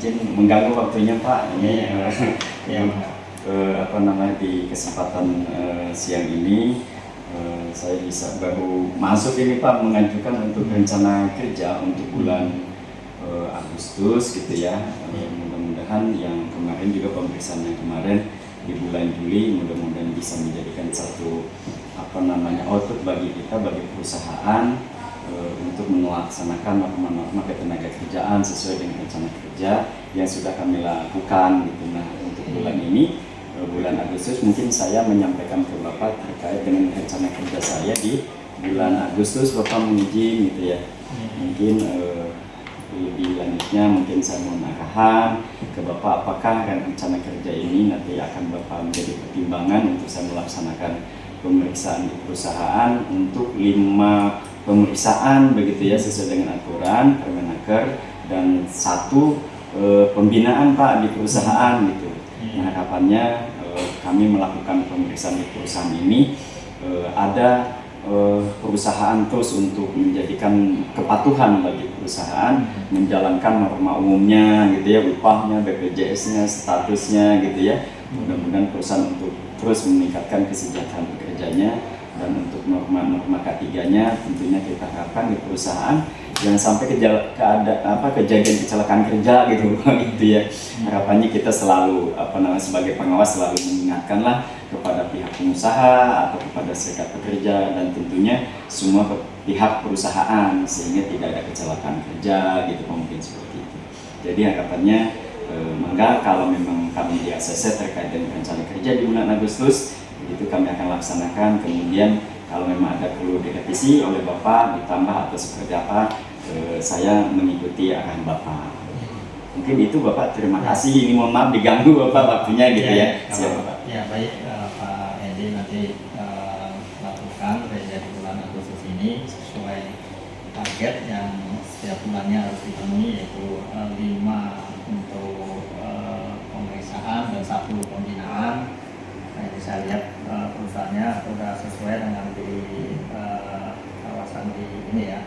izin mengganggu waktunya Pak. Ini Ya. di kesempatan siang ini saya bisa baru masuk ini Pak, mengajukan untuk rencana kerja untuk bulan Agustus gitu ya. Mudah-mudahan yang kemarin juga pemeriksaan yang kemarin di bulan Juli mudah-mudahan bisa menjadikan satu output bagi kita, bagi perusahaan untuk melaksanakan norma-norma ketenaga kerjaan sesuai dengan rencana kerja yang sudah kami lakukan gitu. Nah, untuk bulan ini bulan Agustus mungkin saya menyampaikan ke Bapak terkait dengan rencana kerja saya di bulan Agustus. Bapak menguji gitu ya. Mungkin lebih lanjutnya mungkin saya mau arahan ke Bapak apakah rencana kerja ini nanti akan Bapak menjadi pertimbangan untuk saya melaksanakan pemeriksaan di perusahaan untuk 5 pemeriksaan begitu ya sesuai dengan aturan Permenaker dan 1 pembinaan Pak di perusahaan gitu. Nah, harapannya kami melakukan pemeriksaan di perusahaan ini ada perusahaan terus untuk menjadikan kepatuhan bagi perusahaan menjalankan norma umumnya gitu ya, upahnya, BPJS-nya, statusnya gitu ya. Mudah-mudahan perusahaan untuk terus meningkatkan kesejahteraan pekerjanya dan untuk norma-norma K3-nya tentunya kita harapkan di perusahaan jangan sampai kejadian kecelakaan kerja gitu gitu ya. Harapannya kita selalu sebagai pengawas selalu mengingatkanlah kepada pihak pengusaha atau kepada serikat pekerja dan tentunya semua pihak perusahaan sehingga tidak ada kecelakaan kerja gitu, mungkin seperti itu. Jadi harapannya maka kalau memang kami di ACC terkait dengan rencana kerja di bulan Agustus itu kami akan laksanakan. Kemudian kalau memang ada perlu direvisi oleh Bapak ditambah atau seperti apa, saya mengikuti arahan Bapak. Mungkin itu Bapak, terima kasih. Ini mohon maaf diganggu Bapak waktunya gitu ya. Siap Bapak. Ya baik, Pak Edi nanti lakukan kerja di bulan Agustus ini sesuai target yang setiap bulannya harus dipenuhi, yaitu 5 untuk pemeriksaan dan 1 pembinaan. Nah, bisa lihat perusahaannya sudah sesuai dengan di kawasan di ini ya,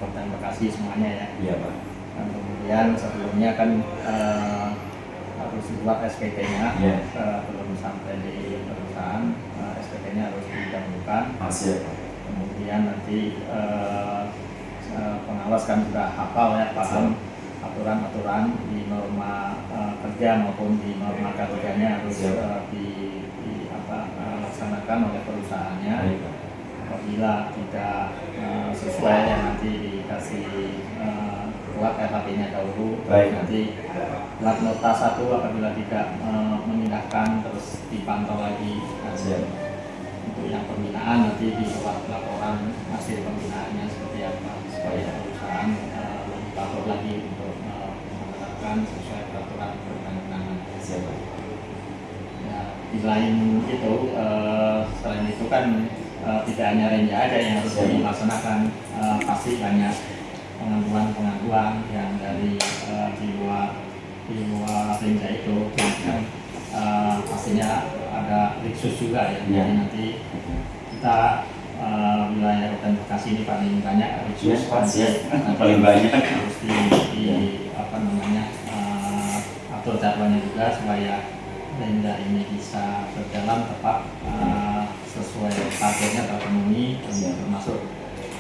Kota Bekasi semuanya ya. Iya Pak. Dan kemudian sebelumnya kan harus dibuat SPT-nya, belum sampai di perusahaan, SPT-nya harus didahulukan. Masih. Kemudian nanti pengawas kan sudah hafal ya, paham aturan-aturan di norma kerja maupun di norma K3-nya harus dilaksanakan oleh perusahaannya. Apabila tidak sesuai yang nanti dikasih buat RHP-nya dahulu, nanti plat nota 1 apabila tidak memindahkan terus dipantau lagi. Untuk yang pembinaan nanti dibuat laporan hasil pembinaannya seperti apa supaya perusahaan lebih patuh lagi untuk menerapkan sesuai peraturan perundang-undangan. Ya, di lain itu selain itu kan tidak hanya Renja ada yang harus dilaksanakan, pasti banyak pengaduan yang dari di luar Renja itu kan, pastinya ada Riksus juga ya. Jadi nanti kita wilayah Kabupaten Bekasi ini paling banyak Riksus, paling banyak harus atur jadwalnya juga supaya Renja ini bisa berjalan tepat sesuai targetnya terpenuhi, termasuk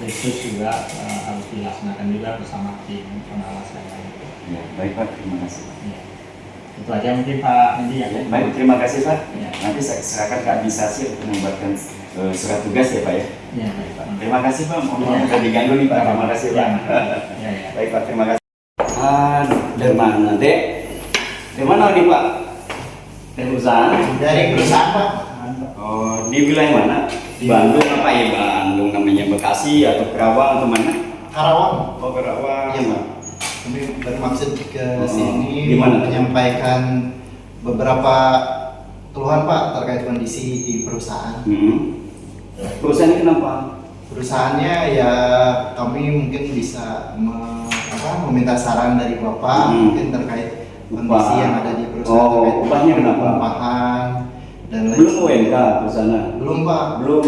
Riksus juga harus dilaksanakan juga bersama tim pengawas yang lain. Ya, baik Pak, terima kasih. Ya. Itu aja mungkin Pak Andi ya. Baik, terima kasih Pak. Ya. Nanti saya serahkan ke administrasi untuk membuatkan surat tugas ya Pak ya. Ya, baik Pak. Terima kasih Pak, mohon maaf diganggu nih Pak. Terima kasih Pak. Ya. Baik Pak, terima kasih. Dari mana Dek? Dari mana nih Pak? Dari perusahaan? Dari perusahaan Pak. Oh, di wilayah mana? Bandung apa ya? Bandung namanya Bekasi atau Kerawang atau mana? Karawang. Oh, Kerawang. Iya Pak. Kami bermaksud ke sini Gimana? menyampaikan beberapa keluhan Pak terkait kondisi di perusahaan. Perusahaan ini kenapa? Perusahaannya ya kami mungkin bisa meminta saran dari Bapak mungkin terkait kondisi yang ada di perusahaan. Terkait upahnya kenapa? Upahan dan lain Belum UMK perusahaan? Belum Pak. Belum.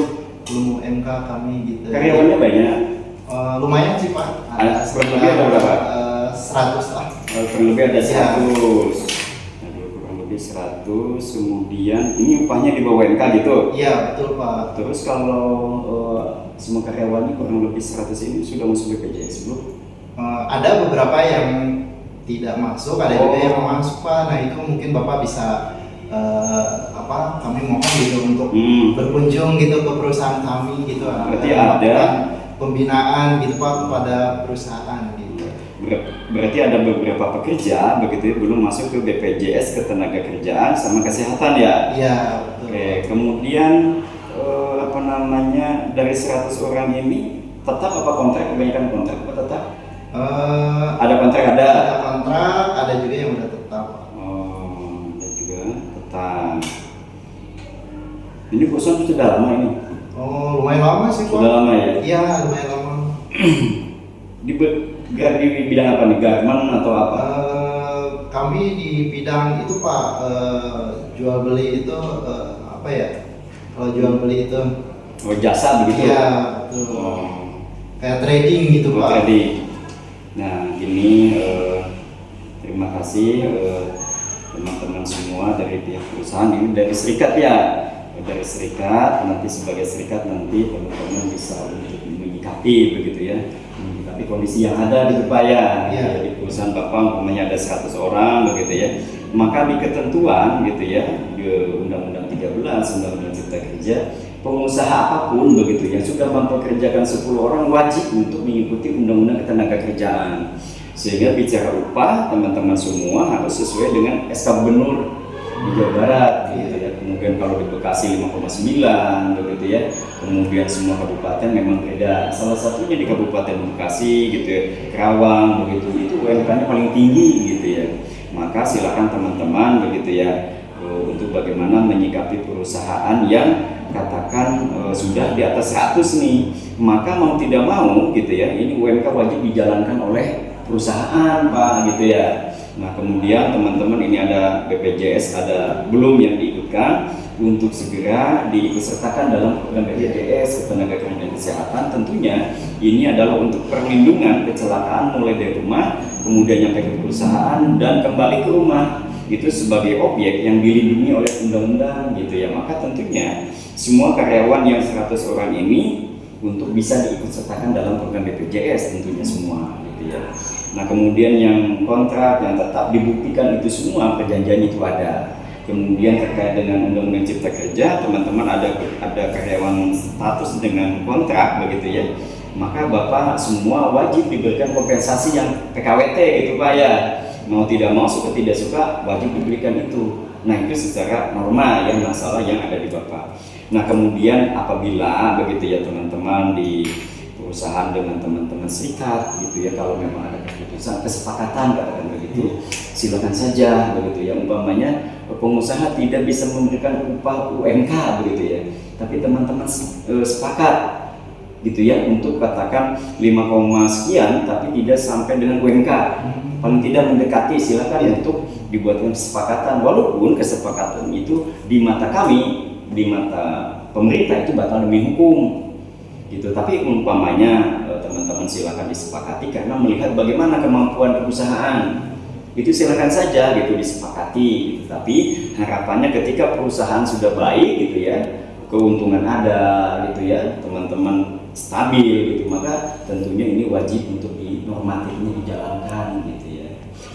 Belum UMK kami gitu. Karyawannya banyak? Lumayan sih Pak. Ada kurang lebih ada berapa? 100 lah. Kurang lebih ada Ya. 100. Aduh, kurang lebih 100. Kemudian ini upahnya di bawah UMK gitu. Iya betul Pak. Terus kalau semua karyawannya kurang lebih 100 ini sudah masuk BPJS belum? Ada beberapa yang tidak masuk, ada juga yang masuk Pak. Nah itu mungkin Bapak bisa kami mohon gitu untuk berkunjung gitu ke perusahaan kami gitu. Berarti melakukan ada pembinaan gitu Pak kepada perusahaan gitu. Berarti ada beberapa pekerja begitu ya, belum masuk ke BPJS Ketenagakerjaan sama Kesehatan ya? Iya betul. Oke, kemudian dari 100 orang ini tetap apa kontrak? Kebanyakan kontrak apa tetap? Ada kontrak ada? Ada kontrak, ada juga yang udah tetap. Oh, ada juga tetap. Ini perusahaan sudah lama ini? Oh lumayan lama sih Pak. Sudah lama ya? Iya lumayan lama. di bidang apa nih? Garment atau apa? Kami di bidang itu Pak, jual beli itu apa ya? Kalau jual beli itu Oh, jasa begitu? iya betul. Oh. Kayak trading gitu Pak. Trading. Nah, ini terima kasih teman-teman semua dari pihak perusahaan ini dari serikat ya, dari serikat. Nanti sebagai serikat nanti teman-teman bisa untuk menyikapi begitu ya, menyikapi kondisi yang ada di Pak ya. Iya. Di perusahaan Bapak umpamanya ada 100 orang begitu ya, maka di ketentuan gitu ya di Undang-Undang 13 Undang-Undang Cipta Kerja, pengusaha apapun begitu yang sudah mempekerjakan 10 orang wajib untuk mengikuti Undang-Undang Ketenagakerjaan. Sehingga bicara upah teman-teman semua harus sesuai dengan SK Gubernur di Jawa Barat gitu ya. Kemudian kalau di Bekasi 5,9 begitu ya. Kemudian semua kabupaten memang beda. Salah satunya di Kabupaten Bekasi gitu ya, Kerawang begitu, itu UMK-nya paling tinggi gitu ya. Maka silakan teman-teman begitu ya untuk bagaimana menyikapi perusahaan yang katakan sudah di atas 100 nih, maka mau tidak mau gitu ya, ini UMK wajib dijalankan oleh perusahaan Pak gitu ya. Nah kemudian teman-teman ini ada BPJS ada belum yang diikutkan, untuk segera diikutsertakan dalam program BPJS Ketenagakerjaan Kesehatan. Tentunya ini adalah untuk perlindungan kecelakaan mulai dari rumah kemudian nyampe ke perusahaan dan kembali ke rumah, itu sebagai objek yang dilindungi oleh undang-undang gitu ya. Maka tentunya semua karyawan yang 100 orang ini untuk bisa diikutsertakan dalam program BPJS tentunya semua gitu ya. Nah kemudian yang kontrak yang tetap dibuktikan itu semua perjanjian itu ada. Kemudian terkait dengan Undang-Undang Cipta Kerja, teman-teman ada karyawan status dengan kontrak begitu ya. Maka Bapak semua wajib diberikan kompensasi yang PKWT gitu Pak ya. Mau tidak mau, suka tidak suka, wajib diberikan itu. Nah itu secara norma yang masalah yang ada di Bapak. Nah kemudian apabila begitu ya teman-teman di perusahaan dengan teman-teman serikat gitu ya, kalau memang ada keputusan kesepakatan katakan begitu, silakan saja begitu ya. Umpamanya pengusaha tidak bisa memberikan upah UMK begitu ya, tapi teman-teman sepakat gitu ya untuk katakan 5, sekian tapi tidak sampai dengan UMK, paling tidak mendekati, silakan untuk dibuatkan kesepakatan, walaupun kesepakatan itu di mata kami, di mata pemerintah itu batal demi hukum gitu. Tapi umpamanya teman-teman silakan disepakati karena melihat bagaimana kemampuan perusahaan, itu silakan saja gitu disepakati gitu. Tapi harapannya ketika perusahaan sudah baik gitu ya, keuntungan ada gitu ya, teman-teman stabil gitu, maka tentunya ini wajib untuk normatifnya dijalankan gitu ya.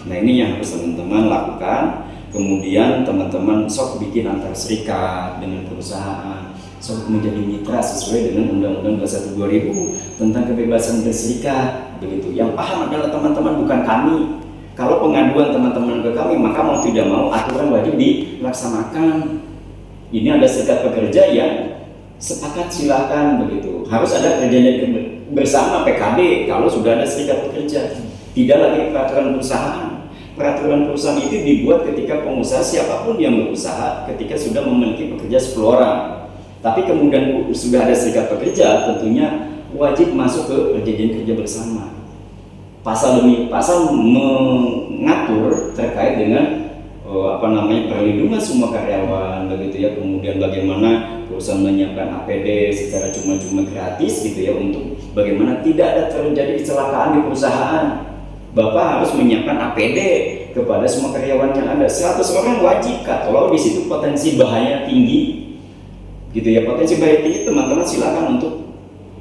Nah ini yang harus teman-teman lakukan. Kemudian teman-teman sok bikin antar serikat dengan perusahaan, sok menjadi mitra sesuai dengan Undang-Undang 21 2000 tentang kebebasan berserikat begitu. Yang paham adalah teman-teman, bukan kami. Kalau pengaduan teman-teman ke kami, maka mau tidak mau aturan wajib dilaksanakan. Ini ada serikat pekerja yang sepakat, silakan begitu. Harus ada perjanjian bersama PKB kalau sudah ada serikat pekerja. Tidak lagi peraturan perusahaan. Peraturan perusahaan itu dibuat ketika pengusaha siapapun yang berusaha ketika sudah memiliki pekerja 10 orang. Tapi kemudian sudah ada serikat pekerja, tentunya wajib masuk ke perjanjian kerja bersama. Pasal demi pasal mengatur terkait dengan perlindungan semua karyawan begitu ya, kemudian bagaimana perusahaan menyiapkan APD secara cuma-cuma gratis gitu ya, untuk bagaimana tidak ada terjadi kecelakaan di perusahaan. Bapak harus menyiapkan APD kepada semua karyawan yang ada. 100 orang wajib, kalau di situ potensi bahaya tinggi gitu ya, potensi bahaya tinggi, teman-teman silakan untuk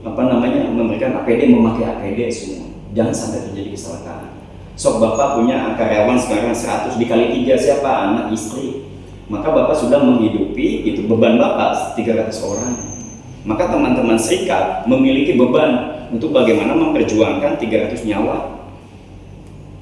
memberikan APD, memakai APD semua, jangan sampai terjadi kecelakaan. Sok Bapak punya karyawan sekarang 100 dikali 3 siapa? Anak, istri. Maka Bapak sudah menghidupi itu, beban Bapak 300 orang. Maka teman-teman serikat memiliki beban untuk bagaimana memperjuangkan 300 nyawa.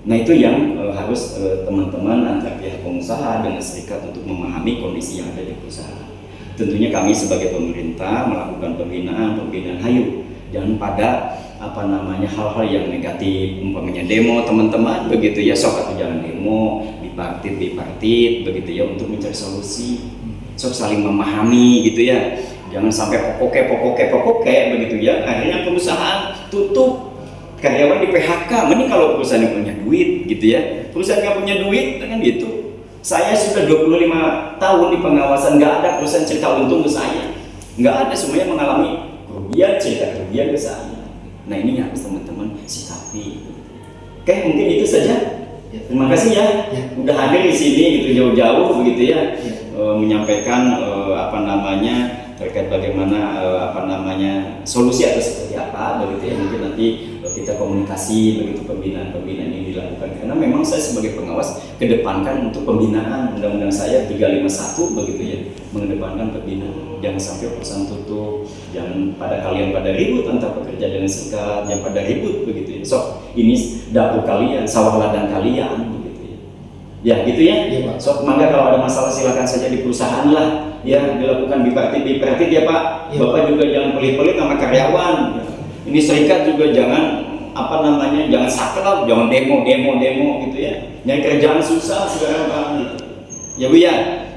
Nah itu yang harus teman-teman antar pihak pengusaha dengan serikat untuk memahami kondisi yang ada di perusahaan. Tentunya kami sebagai pemerintah melakukan pembinaan hayu, jangan pada hal-hal yang negatif, umpamanya demo teman-teman begitu ya, sok atau jangan demo, bipartit begitu ya, untuk mencari solusi, sok saling memahami gitu ya, jangan sampai pokoke begitu ya, akhirnya perusahaan tutup, karyawan di PHK. Mending kalau perusahaan yang punya duit gitu ya, perusahaan yang punya duit kan gitu. Saya sudah 25 tahun di pengawasan, nggak ada perusahaan cerita untung ke saya, nggak ada, semuanya mengalami kerugian, cerita kerugian ke saya. Nah ini harus teman-teman sikapi. Oke, mungkin itu saja. Terima kasih ya, udah hadir di sini gitu jauh-jauh begitu ya, menyampaikan terkait bagaimana solusi atau seperti apa begitu ya. Mungkin nanti kita komunikasi begitu, pembinaan ini dilakukan, karena memang saya sebagai pengawas kedepankan untuk pembinaan. Undang-undang saya 351 begitu ya, mengedepankan pembinaan. Jangan sampai perusahaan tutup, jangan pada ribut antar pekerja dengan serikat, jangan pada ribut begitu ya. So ini dapur kalian, sawah ladang kalian begitu ya. Ya gitu ya. So maka kalau ada masalah silakan saja di perusahaan lah ya, dilakukan bipartit ya Pak. Bapak juga jangan pelit-pelit sama karyawan. Ini serikat juga jangan jangan saklek, jangan demo gitu ya. Nyari kerjaan susah sekarang Pak gitu. Ya Bu ya.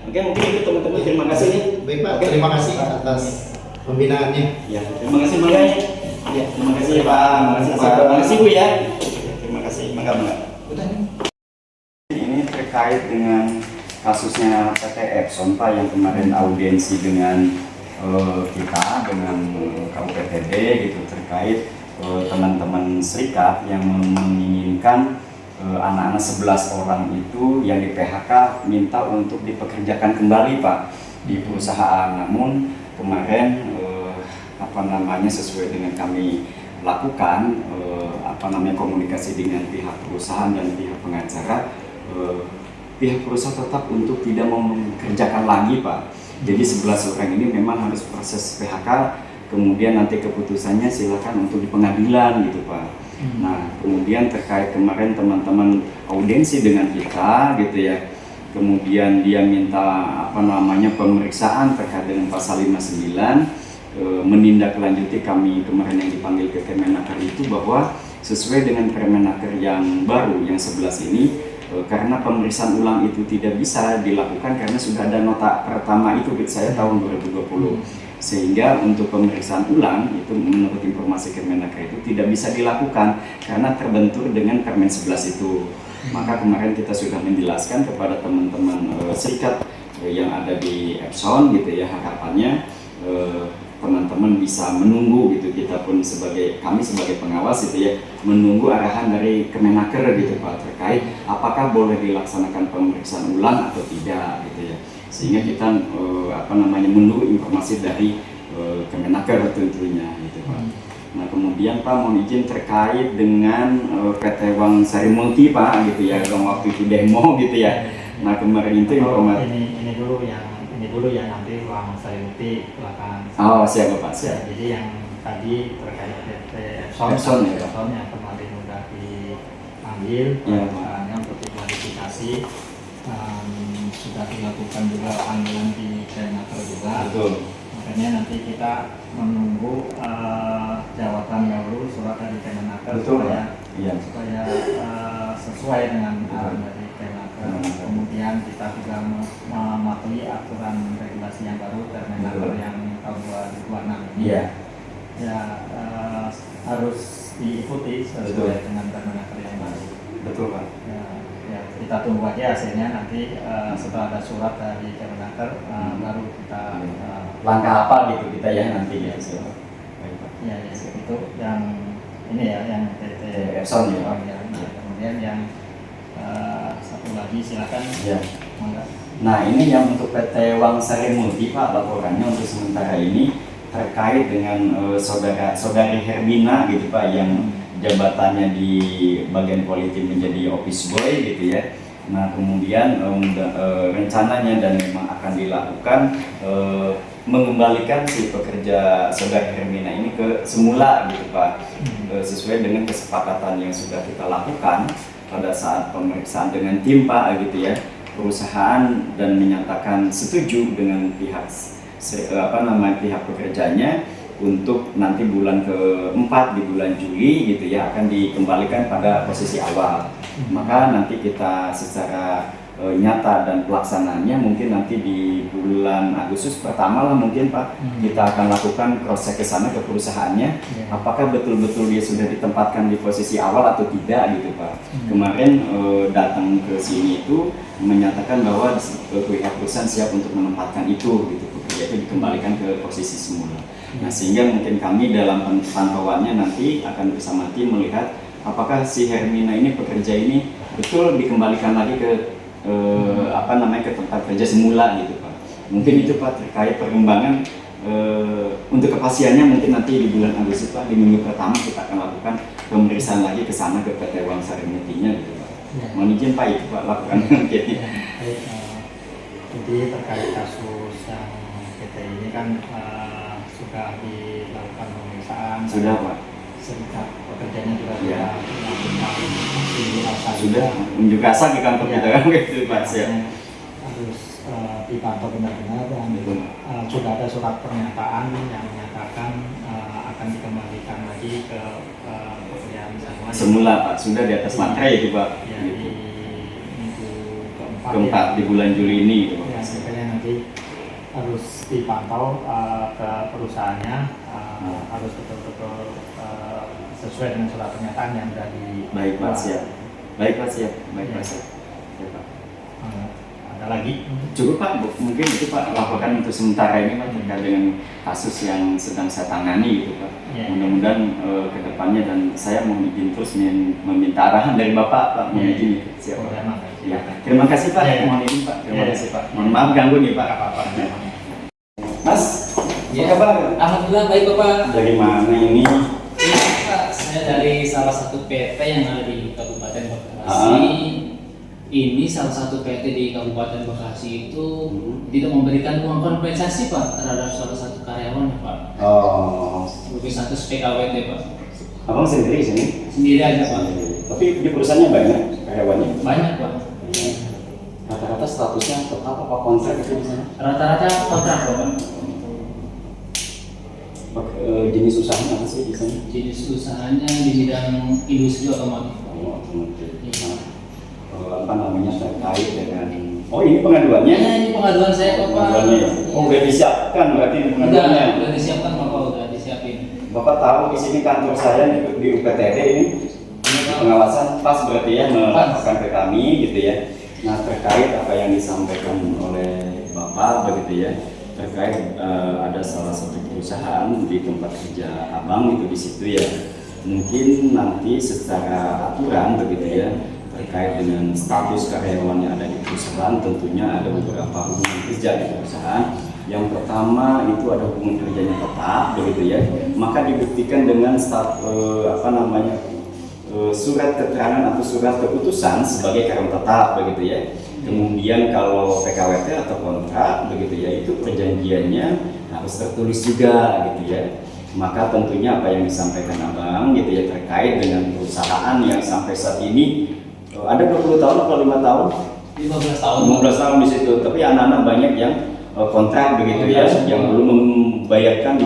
Oke, mungkin itu teman-teman, terima kasih ya. Baik Pak, terima kasih atas pembinaannya. Ya, terima kasih Mbak. Ya, terima kasih ya Pak. Terima kasih Bu ya. Terima kasih, Mbak. Ini terkait dengan kasusnya PT Epson Pak, yang kemarin audiensi dengan kita, dengan KUPPD gitu, terkait teman-teman serikat yang menginginkan anak-anak 11 orang itu yang di PHK minta untuk dipekerjakan kembali Pak di perusahaan. Namun kemarin sesuai dengan kami lakukan komunikasi dengan pihak perusahaan dan pihak pengacara, pihak perusahaan tetap untuk tidak mau mengerjakan lagi Pak. Jadi 11 orang ini memang harus proses PHK, kemudian nanti keputusannya silakan untuk di pengadilan gitu Pak. Nah kemudian terkait kemarin teman-teman audiensi dengan kita gitu ya, kemudian dia minta pemeriksaan terkait dengan pasal 59, menindaklanjuti kami kemarin yang dipanggil ke Kemenaker itu, bahwa sesuai dengan Permenaker yang baru yang 11 ini, karena pemeriksaan ulang itu tidak bisa dilakukan karena sudah ada nota pertama itu saya tahun 2020, sehingga untuk pemeriksaan ulang itu menurut informasi Kemenaker itu tidak bisa dilakukan karena terbentur dengan Permen 11 itu. Maka kemarin kita sudah menjelaskan kepada teman-teman serikat yang ada di Epson gitu ya, harapannya teman-teman bisa menunggu gitu, kami sebagai pengawas itu ya, menunggu arahan dari Kemenaker gitu Pak, terkait apakah boleh dilaksanakan pemeriksaan ulang atau tidak gitu ya, sehingga kita menunggu informasi dari Kemenaker tentunya gitu Pak. Nah kemudian Pak mohon izin terkait dengan PT Wang Sari Multi Pak gitu ya, yang waktu itu demo gitu ya. Nah kemarin itu informasi ini dulu ya, nanti Wang Sari Multi belakangan. Oh siap Pak, siap. Jadi yang tadi terkait PT Epson ya, yang kemarin sudah dipanggil perusahaannya untuk diklarifikasi, sudah dilakukan juga panggilan di Kemenaker juga. Betul. Makanya nanti kita menunggu jawaban dahulu surat dari Kemenaker supaya sesuai dengan arahan dari Kemenaker. Kemudian kita juga mematuhi aturan regulasi yang baru Kemenaker yang tahun 2026 ini. Ya harus diikuti sesuai dengan Kemenaker yang baru. Betul Pak. Ya, kita tunggu aja hasilnya nanti setelah ada surat dari Kemenaker baru kita Langkah apa gitu kita ya nanti ya. Baik Pak. ya itu yang ini ya yang PT Epson ya. Nah, kemudian yang satu lagi silakan. Ya. Mangga. Nah ini yang untuk PT Wangsari Multi Pak, laporannya untuk sementara ini terkait dengan saudari Hermina gitu Pak, yang jabatannya di bagian politik menjadi office boy gitu ya. Nah kemudian rencananya dan memang akan dilakukan mengembalikan si pekerja saudari Hermina ini ke semula gitu Pak, sesuai dengan kesepakatan yang sudah kita lakukan pada saat pemeriksaan dengan tim Pak gitu ya. Perusahaan dan menyatakan setuju dengan pihak pihak pekerjanya untuk nanti bulan keempat di bulan Juli gitu ya akan dikembalikan pada posisi awal. Maka nanti kita secara nyata dan pelaksananya mungkin nanti di bulan Agustus pertama lah mungkin Pak, kita akan lakukan cross check ke sana ke perusahaannya, apakah betul-betul dia sudah ditempatkan di posisi awal atau tidak gitu Pak. Kemarin datang ke sini itu menyatakan bahwa pihak perusahaan siap untuk menempatkan itu gitu, yaitu dikembalikan ke posisi semula. Nah sehingga mungkin kami dalam pantauannya nanti akan bersama tim melihat apakah si Hermina ini pekerja ini betul dikembalikan lagi ke ke tempat kerja semula gitu Pak. Mungkin itu Pak terkait perkembangan untuk kepastiannya mungkin nanti di bulan Agustus Pak, di minggu pertama kita akan lakukan pemeriksaan lagi ke sana ke PT Wangsari Multinya gitu Pak. Mohon izin Pak itu Pak lakukan mungkin. Jadi terkait kasus yang PT ini kan sudah dilakukan pemeriksaan. Sudah Pak. Serikat pekerjanya juga sudah melakukan sudah unjuk rasa di kantor kita kan gitu Pak. Harus dipantau benar-benar dan sudah ada surat pernyataan yang menyatakan akan dikembalikan lagi ke pekerjaan semula Pak, sudah di atas materai itu Pak. Ya, gitu. Di minggu keempat di bulan Juli ini gitu Pak. Ya, makanya nanti harus dipantau ke perusahaannya, harus betul-betul sesuai dengan surat pernyataan yang sudah di. Baik Pak, siap. Baik Pak, siap. Baik Pak, siap. Ya, Pak. Ada lagi? Cukup Pak, mungkin itu Pak laporkan untuk sementara ini Pak terkait dengan kasus yang sedang saya tangani gitu Pak. Mudah-mudahan kedepannya dan saya mohon izin terus meminta arahan dari Bapak Pak, mohon izin siap Pak. Ya. Terima kasih Pak, mohon izin Pak. Terima kasih Pak. Mohon maaf ganggu nih Pak. Apa-apa. Mas, apa kabar? Alhamdulillah baik Bapak. Dari mana ini? Iya Pak, saya dari salah satu PT yang ada di Kabupaten Bekasi. Ini salah satu PT di Kabupaten Bekasi itu tidak memberikan uang kompensasi Pak terhadap salah satu karyawan Pak. Oh. Lebih status PKWT Pak. Abang sendiri sini? Sendiri aja Pak. Tapi di perusahaannya banyak karyawannya? Banyak Pak. Rata-rata statusnya tetap apa kontrak itu di sana? Rata-rata kontrak Pak. Jenis usahanya apa sih di sana? Jenis usahanya di bidang industri otomotif. Oh, otomotif. Apa namanya terkait dengan ini pengaduannya? Ya, ini pengaduan saya Pak. Pengaduannya ya? Oh, udah disiapkan berarti pengaduannya? Udah disiapkan Bapak, udah disiapin. Bapak tahu di sini kantor saya di UPTD ini pengawasan pas berarti ya melaporkan ke kami gitu ya. Nah terkait apa yang disampaikan oleh Bapak begitu ya, terkait ada salah satu perusahaan di tempat kerja Abang itu di situ ya. Mungkin nanti secara aturan begitu ya, terkait dengan status karyawan yang ada di perusahaan, tentunya ada beberapa hubungan kerja di perusahaan. Yang pertama itu ada hubungan kerjanya tetap begitu ya, maka dibuktikan dengan surat keterangan atau surat keputusan sebagai karyawan tetap begitu ya. Kemudian kalau PKWT atau kontrak begitu ya, itu perjanjiannya harus tertulis juga gitu ya. Maka tentunya apa yang disampaikan Abang gitu ya terkait dengan perusahaan yang sampai saat ini ada 20 tahun atau 5 tahun? 15 tahun. 15 tahun di situ, tapi anak-anak banyak yang kontrak begitu ya, yang belum dibayarkan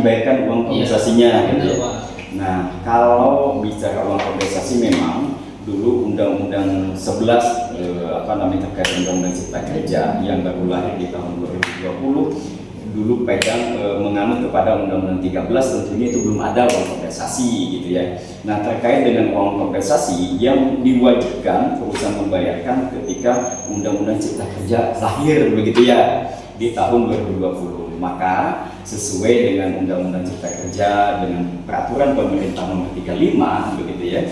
uang kompensasinya gitu ya. Nah, kalau bicara uang kompensasi memang dulu Undang-Undang 11 terkait Undang-Undang Cipta Kerja yang baru lahir di tahun 2020 dulu pegang menganut kepada Undang-Undang 13, tentunya itu belum ada uang kompensasi gitu ya. Nah, terkait dengan uang kompensasi yang diwajibkan perusahaan membayarkan ketika Undang-Undang Cipta Kerja lahir begitu ya di tahun 2020. Maka sesuai dengan Undang-Undang Cipta Kerja dengan Peraturan Pemerintah Nomor 35 begitu ya,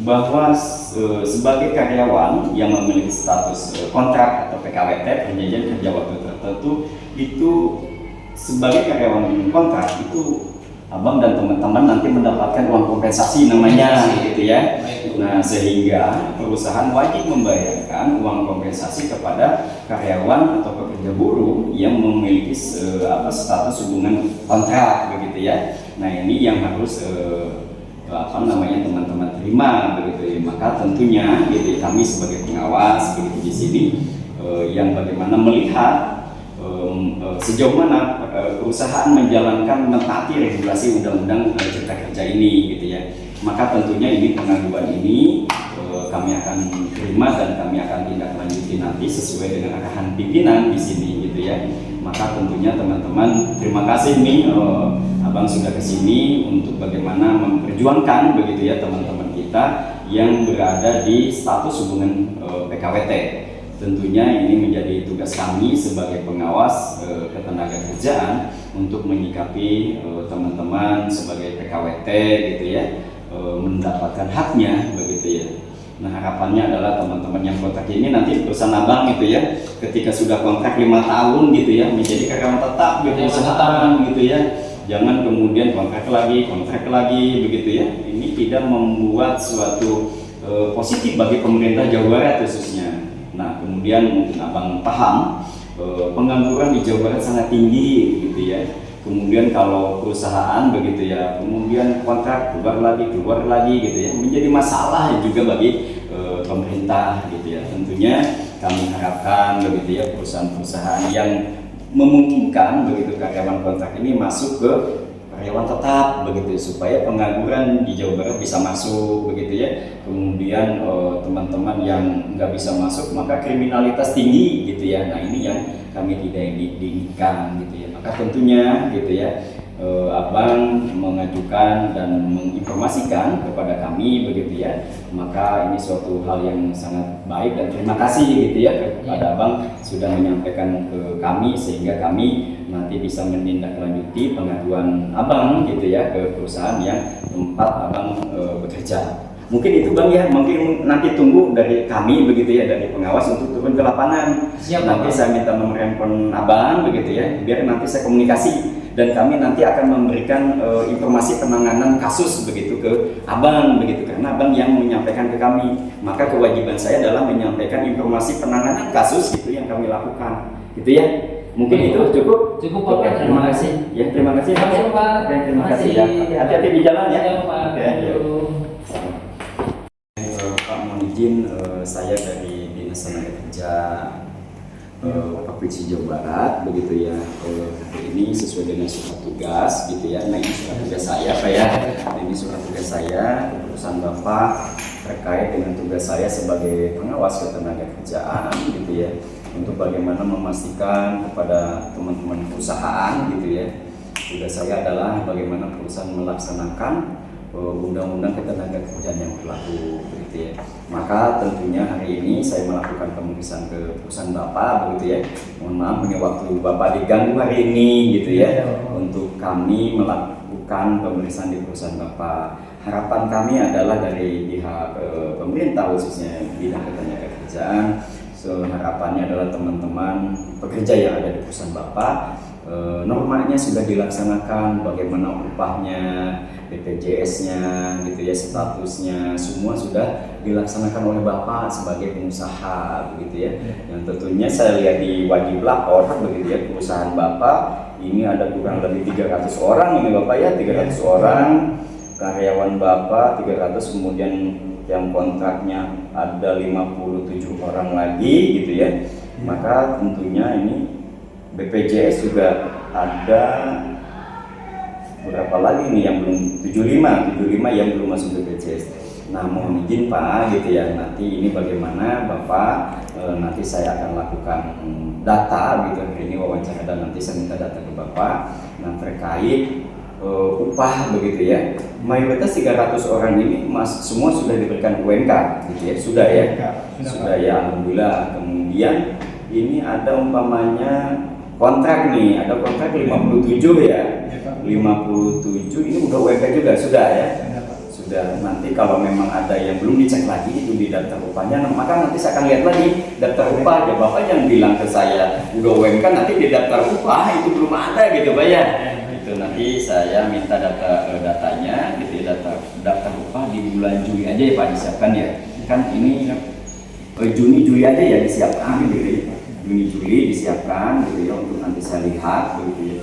bahwa sebagai karyawan yang memiliki status kontrak atau PKWT, perjanjian kerja waktu tertentu, itu sebagai karyawan kontrak itu abang dan teman-teman nanti mendapatkan uang kompensasi namanya gitu ya. Nah, sehingga perusahaan wajib membayarkan uang kompensasi kepada karyawan atau pekerja buruh yang memiliki status hubungan kontrak begitu ya. Nah, ini yang harus teman-teman terima begitu ya. Maka tentunya gitu kami sebagai pengawas begitu di sini yang bagaimana melihat sejauh mana perusahaan menjalankan mentaati regulasi Undang-Undang Cipta Kerja ini gitu ya. Maka tentunya ini pengaduan ini kami akan terima dan kami akan tindak lanjuti nanti sesuai dengan arahan pimpinan di sini gitu ya. Maka tentunya teman-teman terima kasih nih abang sudah kesini untuk bagaimana memperjuangkan begitu ya teman-teman kita yang berada di status hubungan PKWT. Tentunya ini menjadi tugas kami sebagai pengawas ketenagakerjaan untuk menyikapi teman-teman sebagai PKWT gitu ya, mendapatkan haknya begitu ya. Nah, harapannya adalah teman-teman yang kontrak ini nanti perusahaan abang gitu ya, ketika sudah kontrak 5 tahun gitu ya, menjadi karyawan tetap di perusahaan gitu ya. Jangan kemudian kontrak lagi begitu ya. Ini tidak membuat suatu positif bagi pemerintah Jawa Barat khususnya. Nah, kemudian mungkin abang paham pengangguran di Jawa Barat sangat tinggi gitu ya. Kemudian kalau perusahaan begitu ya, kemudian kontrak keluar lagi gitu ya, menjadi masalah juga bagi pemerintah gitu ya. Tentunya kami harapkan begitu ya perusahaan-perusahaan yang memungkinkan begitu karyawan kontrak ini masuk ke karyawan tetap begitu supaya pengangguran di Jawa Barat bisa masuk begitu ya. Kemudian teman-teman yang nggak bisa masuk maka kriminalitas tinggi gitu ya. Nah, ini yang kami tidak diinginkan gitu ya. Maka tentunya gitu ya abang mengajukan dan menginformasikan kepada kami begitu ya. Maka ini suatu hal yang sangat baik dan terima kasih gitu ya kepada abang sudah menyampaikan ke kami sehingga kami nanti bisa menindaklanjuti pengaduan abang gitu ya ke perusahaan yang tempat abang bekerja. Mungkin itu bang ya, mungkin nanti tunggu dari kami begitu ya, dari pengawas untuk turun ke lapangan. Siap, nanti saya minta nomor handphone abang begitu ya, biar nanti saya komunikasi dan kami nanti akan memberikan informasi penanganan kasus begitu ke abang begitu, karena abang yang menyampaikan ke kami. Maka kewajiban saya adalah menyampaikan informasi penanganan kasus itu yang kami lakukan gitu ya. Mungkin itu cukup Pak. Terima kasih. Ya, terima kasih Pak. Terima kasih, Pak. Terima kasih ya. Hati-hati di jalan ya. Siap, Pak. Ya, ya. Pak, mohon izin saya dari Dinas Tenaga Kerja Provinsi Jawa Barat begitu ya. Ini sesuai dengan surat tugas gitu ya. Nah, ini surat tugas saya Pak ya. Ini surat tugas saya keputusan Bapak terkait dengan tugas saya sebagai pengawas ketenagakerjaan gitu ya, untuk bagaimana memastikan kepada teman-teman perusahaan gitu ya. Tugas saya adalah bagaimana perusahaan melaksanakan undang-undang ketenagakerjaan yang berlaku begitu ya. Maka tentunya hari ini saya melakukan pemeriksaan ke perusahaan Bapak begitu ya. Mohon maaf ini waktu Bapak diganggu hari ini gitu ya. Untuk kami melakukan pemeriksaan di perusahaan Bapak. Harapan kami adalah dari pihak pemerintah khususnya bidang ketenagakerjaan. Harapannya adalah teman-teman pekerja yang ada di perusahaan Bapak normanya sudah dilaksanakan, bagaimana upahnya, BPJS-nya gitu ya, statusnya semua sudah dilaksanakan oleh Bapak sebagai pengusaha begitu ya. Yang tentunya saya lihat di wajib lapor begitu ya, perusahaan Bapak ini ada kurang lebih 300 orang ini Bapak ya, 300 orang karyawan Bapak 300, kemudian yang kontraknya ada 57 orang lagi gitu ya. Maka tentunya ini BPJS juga ada berapa lagi nih yang belum 75 yang belum masuk BPJS. Nah, mohon izin Pak gitu ya, nanti ini bagaimana Bapak, nanti saya akan lakukan data gitu, ini wawancara dan nanti saya minta data ke Bapak. Nah, terkait upah begitu ya, mayoritas 300 orang ini semua sudah diberikan UMK gitu ya, sudah ya, sudah ya, alhamdulillah. Kemudian ini ada umpamanya kontrak nih, ada kontrak 57 ya, 57 ini udah UMK juga sudah ya. Sudah, nanti kalau memang ada yang belum dicek lagi itu di daftar upahnya, maka nanti saya akan lihat lagi daftar upah aja. Bapak yang bilang ke saya udah UMK, nanti di daftar upah itu belum ada gitu Pak ya. Itu nanti saya minta datanya gitu ya, daftar upah di bulan Juli aja ya Pak disiapkan ya. Kan ini Juni Juli aja ya disiapkan gitu ya. Juni Juli disiapkan gitu ya untuk nanti saya lihat gitu ya.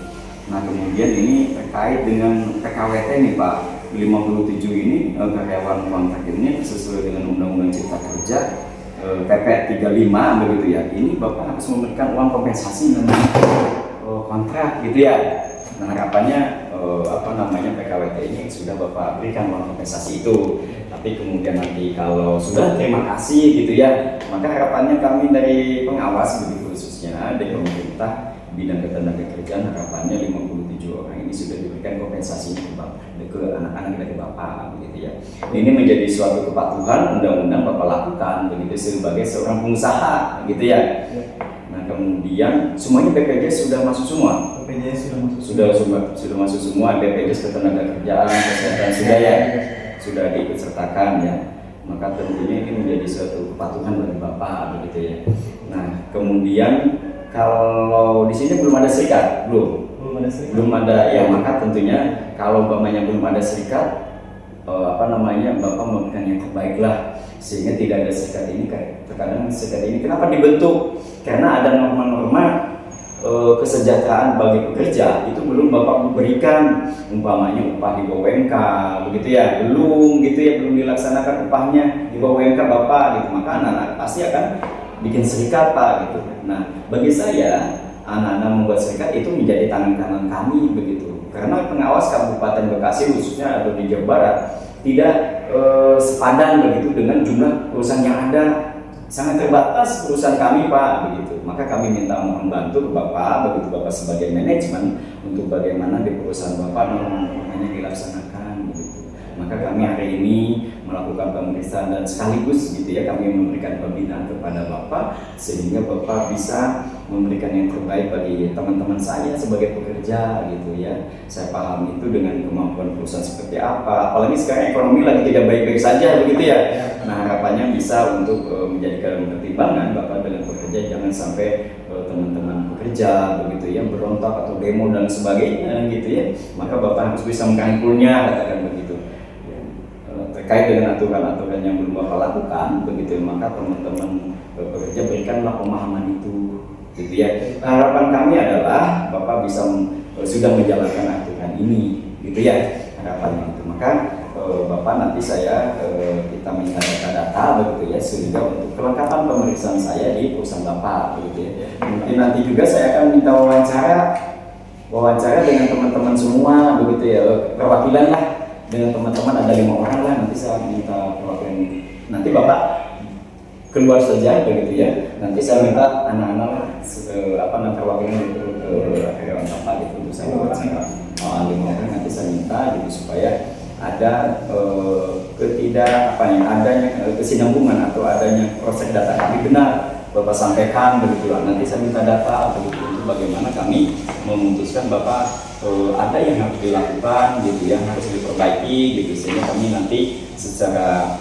Nah, kemudian ini terkait dengan PKWT nih Pak. 57 ini karyawan kontrak ini sesuai dengan Undang-Undang Cipta Kerja PP 35 begitu ya. Ini Bapak harus memberikan uang kompensasi dengan kontrak gitu ya. Nah, harapannya PKWT ini sudah Bapak berikan uang kompensasi itu. Tapi kemudian nanti kalau sudah terima kasih gitu ya, maka harapannya kami dari pengawas begitu khususnya dari pemerintah bidang ketenagakerjaan, harapannya 57 orang ini sudah diberikan kompensasinya ke anak-anak dari Bapak begitu ya. Ini menjadi suatu kepatuhan undang-undang Bapak lakukan begitu sebagai seorang pengusaha gitu ya. Nah, kemudian semuanya BPJS sudah masuk semua. BPJS sudah masuk. Sudah masuk semua, BPJS ketenagakerjaan, kesehatan sudah ya. Sudah diikut sertakan ya. Maka tentunya ini menjadi suatu kepatuhan bagi Bapak begitu ya. Nah, kemudian kalau di sini belum ada serikat, belum ada ya, maka tentunya kalau umpamanya belum ada serikat, Bapak memberikan yang terbaik lah, sehingga tidak ada serikat ini. Terkadang serikat ini kenapa dibentuk? Karena ada norma-norma kesejahteraan bagi pekerja itu belum Bapak berikan, umpamanya upah di bawah UMK begitu ya, belum dilaksanakan upahnya di bawah UMK Bapak gitu, maka anak-anak pasti akan bikin serikat Pak gitu. Nah, bagi saya anak-anak membuat serikat itu menjadi tangan kanan kami begitu. Karena pengawas Kabupaten Bekasi khususnya atau di Jawa Barat tidak sepadan begitu dengan jumlah perusahaan yang ada. Sangat terbatas perusahaan kami Pak begitu. Maka kami minta mohon bantu ke Bapak begitu, Bapak sebagai manajemen untuk bagaimana di perusahaan Bapak normanya dilaksanakan begitu. Maka kami hari ini melakukan pemeriksaan dan sekaligus gitu ya, kami memberikan pembinaan kepada Bapak sehingga Bapak bisa memberikan yang terbaik bagi teman-teman saya sebagai pekerja gitu ya. Saya paham itu dengan kemampuan perusahaan seperti apa, apalagi sekarang ekonomi lagi tidak baik-baik saja begitu ya. Nah, harapannya bisa untuk menjadikan pertimbangan Bapak dengan pekerja, jangan sampai teman-teman pekerja begitu ya berontak atau demo dan sebagainya gitu ya. Maka Bapak harus bisa merangkulnya, katakan begitu. Terkait dengan aturan-aturan yang belum Bapak lakukan begitu, maka teman-teman pekerja berikanlah pemahaman itu gitu ya. Harapan kami adalah Bapak bisa sudah menjalankan aturan ini gitu ya, harapannya itu. Maka Bapak nanti kita minta data begitu ya, sehingga untuk kelengkapan pemeriksaan saya di perusahaan Bapak begitu ya. Mungkin nanti juga saya akan minta wawancara dengan teman-teman semua begitu ya, perwakilan lah dengan teman-teman, ada 5 orang lah, nanti saya minta perwakilan. Nanti Bapak keluar saja begitu ya, nanti saya minta anak-anak perwakilan itu ke karyawan Bapak gitu untuk saya wawancara. 5 orang nanti saya minta gitu supaya ada adanya kesinambungan atau adanya proses data kami benar Bapak sampaikan begitu. Nanti saya minta data begitu untuk bagaimana kami memutuskan Bapak ada yang harus dilakukan gitu, yang harus diperbaiki gitu, sehingga kami nanti secara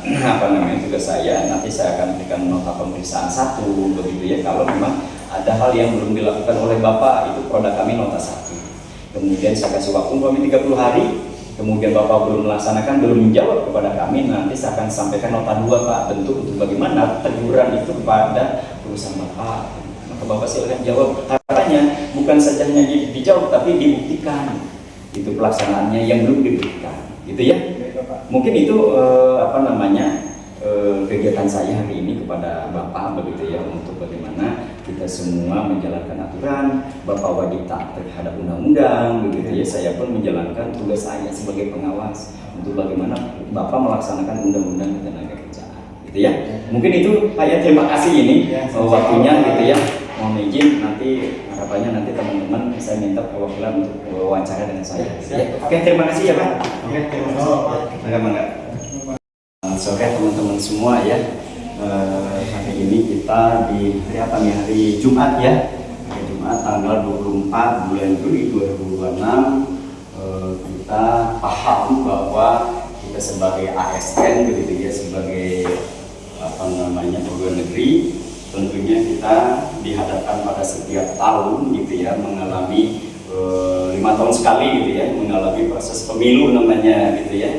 tugas saya nanti saya akan berikan nota pemeriksaan 1 begitu ya, kalau memang ada hal yang belum dilakukan oleh Bapak, itu produk kami nota 1. Kemudian saya kasih waktu kami 30 hari, kemudian Bapak belum melaksanakan, belum menjawab kepada kami, nanti saya akan sampaikan nota 2 Pak, bentuk untuk bagaimana teguran itu kepada perusahaan Bapak. Maka Bapak silakan jawab. Harapannya bukan saja hanya dijawab, tapi dibuktikan itu pelaksanaannya yang belum dibuktikan gitu ya. Mungkin itu kegiatan saya hari ini kepada Bapak begitu ya, untuk bagaimana kita semua menjalankan aturan. Bapak wajib taat terhadap undang-undang begitu ya, saya pun menjalankan tugas saya sebagai pengawas untuk bagaimana Bapak melaksanakan undang-undang ketenagakerjaan, gitu ya. Mungkin itu Pak ya, terima kasih ini waktunya gitu ya. Mohon izin nanti harapannya nanti teman-teman saya minta perwakilan untuk wawancara dengan saya. Gitu ya. Oke, terima kasih ya Pak. Oke, terima kasih. Bagaimana? Sore teman-teman semua ya. Hari ini kita di hari apa nih? Hari Jumat ya. Hari Jumat tanggal 24 bulan Juli 2026. Kita paham bahwa kita sebagai ASN begitu ya, sebagai apa namanya pegawai negeri, tentunya kita dihadapkan pada setiap tahun gitu ya mengalami 5 tahun sekali gitu ya mengalami proses pemilu namanya gitu ya.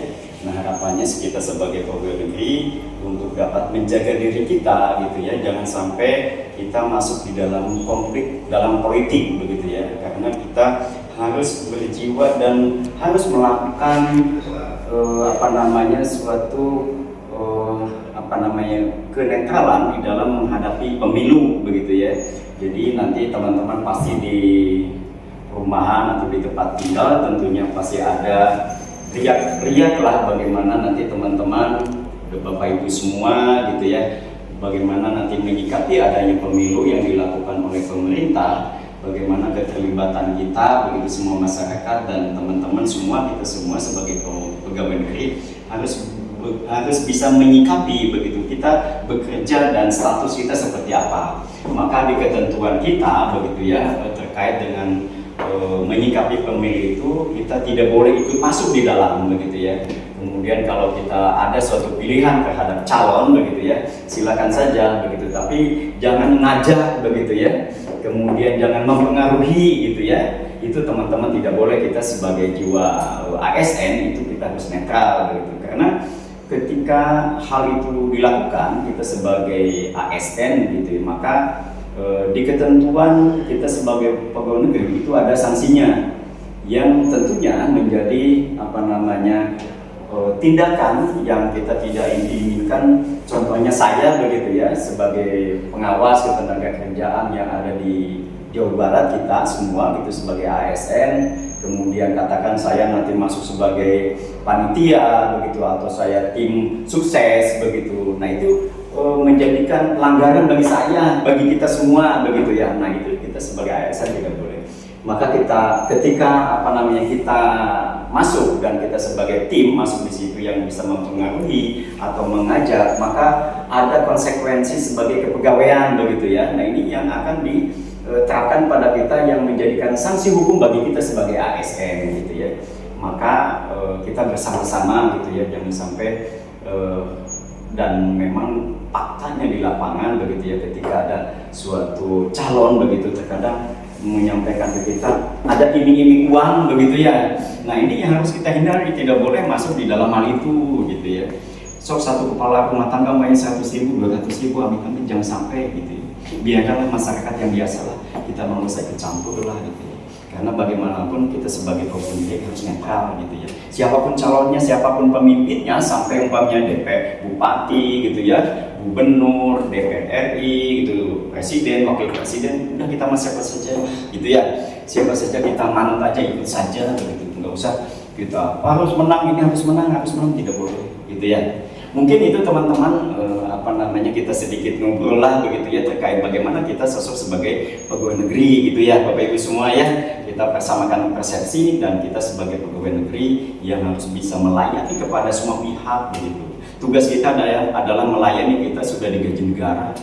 Nah harapannya kita sebagai pegawai negeri untuk dapat menjaga diri kita gitu ya, jangan sampai kita masuk di dalam konflik dalam politik begitu ya, karena kita harus berjiwa dan harus melakukan apa namanya suatu kenetralan di dalam menghadapi pemilu begitu ya. Jadi nanti teman-teman pasti di rumahan atau di tempat tinggal tentunya pasti ada riak-riak lah bagaimana nanti teman-teman Bapak Ibu semua gitu ya, bagaimana nanti menyikapi adanya pemilu yang dilakukan oleh pemerintah, bagaimana keterlibatan kita begitu semua masyarakat dan teman-teman semua, kita semua sebagai pegawai negeri harus bisa menyikapi begitu kita bekerja dan status kita seperti apa. Maka di ketentuan kita begitu ya terkait dengan menyikapi pemilu itu kita tidak boleh ikut masuk di dalam begitu ya. Kemudian kalau kita ada suatu pilihan terhadap calon begitu ya, silakan saja begitu, tapi jangan ngajak begitu ya. Kemudian jangan mempengaruhi gitu ya. Itu teman-teman tidak boleh, kita sebagai jiwa ASN itu kita harus netral begitu. Karena ketika hal itu dilakukan kita sebagai ASN gitu, maka di ketentuan kita sebagai pegawai negeri itu ada sanksinya yang tentunya menjadi apa namanya tindakan yang kita tidak inginkan. Contohnya saya begitu ya sebagai pengawas ketenagakerjaan yang ada di Jawa Barat, kita semua gitu sebagai ASN, kemudian katakan saya nanti masuk sebagai panitia begitu atau saya tim sukses begitu. Nah itu menjadikan pelanggaran bagi saya, bagi kita semua begitu ya. Nah itu kita sebagai ASN tidak boleh. Maka kita ketika apa namanya kita masuk dan kita sebagai tim masuk di situ yang bisa mempengaruhi atau mengajak, maka ada konsekuensi sebagai kepegawaian begitu ya. Nah ini yang akan diterapkan pada kita yang menjadikan sanksi hukum bagi kita sebagai ASN gitu ya. Maka kita bersama-sama gitu ya, jangan sampai dan memang faktanya di lapangan begitu ya, ketika ada suatu calon begitu terkadang menyampaikan ke kita ada iming-iming uang begitu ya. Nah ini yang harus kita hindari, tidak boleh masuk di dalam hal itu gitu ya. Sok satu kepala rumah tangga main 100.000, 200.000, amit-amit jangan sampai gitu ya. Biarkanlah masyarakat yang biasa lah, kita mau usah kecampur lah gitu ya. Karena bagaimanapun kita sebagai pemimpin harus netral gitu ya. Siapapun calonnya, siapapun pemimpinnya, sampai umpamanya DP, bupati gitu ya, gubernur, DPR RI gitu, presiden, wakil presiden, udah kita mah siapa saja gitu ya. Siapa saja kita manut aja, ikut saja gitu. Enggak usah kita harus menang, ini harus menang, tidak boleh gitu ya. Mungkin itu teman-teman apa namanya kita sedikit ngobrol lah begitu ya terkait bagaimana kita sosok sebagai pegawai negeri gitu ya Bapak Ibu semua ya. Kita persamakan persepsi dan kita sebagai pegawai negeri yang harus bisa melayani kepada semua pihak begitu. Tugas kita adalah melayani, kita sudah digaji negara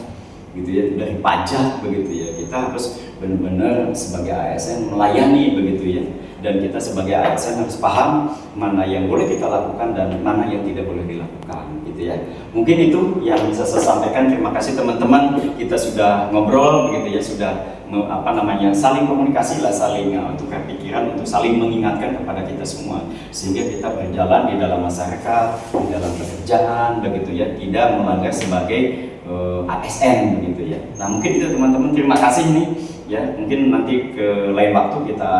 gitu ya, dari pajak begitu ya. Kita harus benar-benar sebagai ASN melayani begitu ya. Dan kita sebagai ASN harus paham mana yang boleh kita lakukan dan mana yang tidak boleh dilakukan gitu ya. Mungkin itu yang bisa saya sampaikan. Terima kasih teman-teman, kita sudah ngobrol begitu ya, sudah apa namanya saling komunikasi lah, saling tukar pikiran untuk saling mengingatkan kepada kita semua sehingga kita berjalan di dalam masyarakat, di dalam pekerjaan begitu ya, tidak melanggar sebagai ASN begitu ya. Nah mungkin itu teman-teman, terima kasih nih ya. Mungkin nanti ke lain waktu kita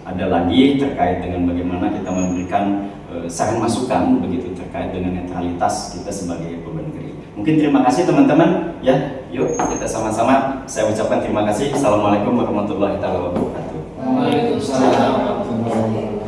ada lagi terkait dengan bagaimana kita memberikan saran masukan begitu terkait dengan netralitas kita sebagai pegawai negeri. Mungkin terima kasih teman-teman ya. Yuk kita sama-sama saya ucapkan terima kasih. Assalamualaikum warahmatullahi wabarakatuh. Waalaikumsalam warahmatullahi wabarakatuh.